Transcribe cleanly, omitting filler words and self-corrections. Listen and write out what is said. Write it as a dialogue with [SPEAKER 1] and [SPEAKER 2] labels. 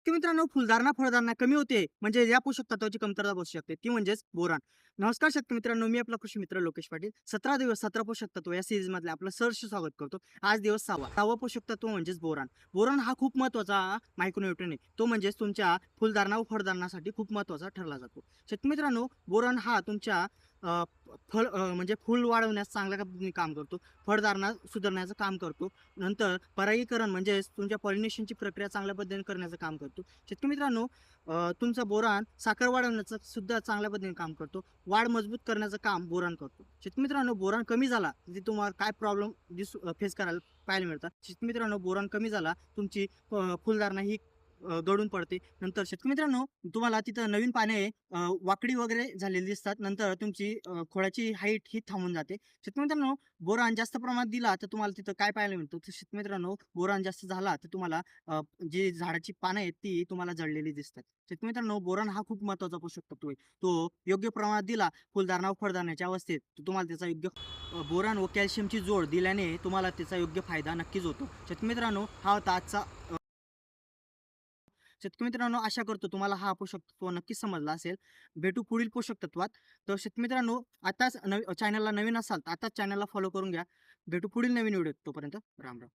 [SPEAKER 1] शेतकरी मित्रांनो, फुलधारणा फळधारणा कमी होते म्हणजे या पोषक तत्वाची कमतरता बसू शकते, ती म्हणजेच बोरान. नमस्कार शेतकरी मित्रांनो, मी आपला कृषी मित्र लोकेश पाटील. 17 दिवस 17 पोषक तत्व या सिरीज मधले आपलं सहर्ष स्वागत करतो. आज दिवस 6वा पोषक तत्व म्हणजेच बोरान. बोरान हा खूप महत्वाचा मायक्रोन्यूट्रिएंट आहे. तो म्हणजेच तुमच्या फुलधारणा व फळधारणासाठी खूप महत्वाचा ठरला जातो. शेतकरी मित्रांनो, बोरान हा तुमच्या म्हणजे फूल वाढवण्यास चांगल्या पद्धतीने काम करतो. फळधारणा सुधारण्याचं काम करतो. नंतर परागीकरण म्हणजे तुमच्या पॉलिनेशनची प्रक्रिया चांगल्या पद्धतीने करण्याचं काम करतो. शेतकरी मित्रांनो, तुमचा बोरान साखर वाढवण्याचं सुद्धा चांगल्या पद्धतीने काम करतो. वाढ मजबूत करण्याचं काम बोरान करतो. शेतकरी मित्रांनो, बोरान कमी झाला म्हणजे तुम्हाला काय प्रॉब्लेम फेस करायला पाहायला मिळतात. शेतकरी मित्रांनो, बोरान कमी झाला तुमची फुलधारणा ही गळून पडते. नंतर शेतकरी मित्रांनो, तुम्हाला तिथं नवीन पाने वाकडी वगैरे झालेली दिसतात. नंतर तुमची खोडाची हाईट ही थांबून जाते. शेतकरी मित्रांनो, बोरान जास्त प्रमाणात दिला तर तुम्हाला तिथं काय पाहायला मिळतं, तर शेतकरी मित्रांनो, बोरान जास्त झाला तर तुम्हाला जी झाडाची पानं आहेत ती तुम्हाला जळलेली दिसतात. शेतकरी मित्रांनो, बोरान हा खूप महत्वाचा पोषक तत्व आहे. तो योग्य प्रमाणात दिला फुलधारणा व फळधारणाच्या अवस्थेत तर तुम्हाला त्याचा योग्य बोरान व कॅल्शियमची जोड दिल्याने तुम्हाला त्याचा योग्य फायदा नक्कीच होतो. शेतकरी मित्रांनो, हा होता आजचा. शेतकरी मित्रांनो, आशा करतो तुम्हाला हा पोषक तत्व नक्कीच समजला असेल. भेटू पुढील पोषक तत्वात. तर शेतकरी मित्रांनो, आताच चॅनलला नवीन असाल तर आताच चॅनलला फॉलो करून घ्या. भेटू पुढील नवीन व्हिडिओ. तोपर्यंत राम राम.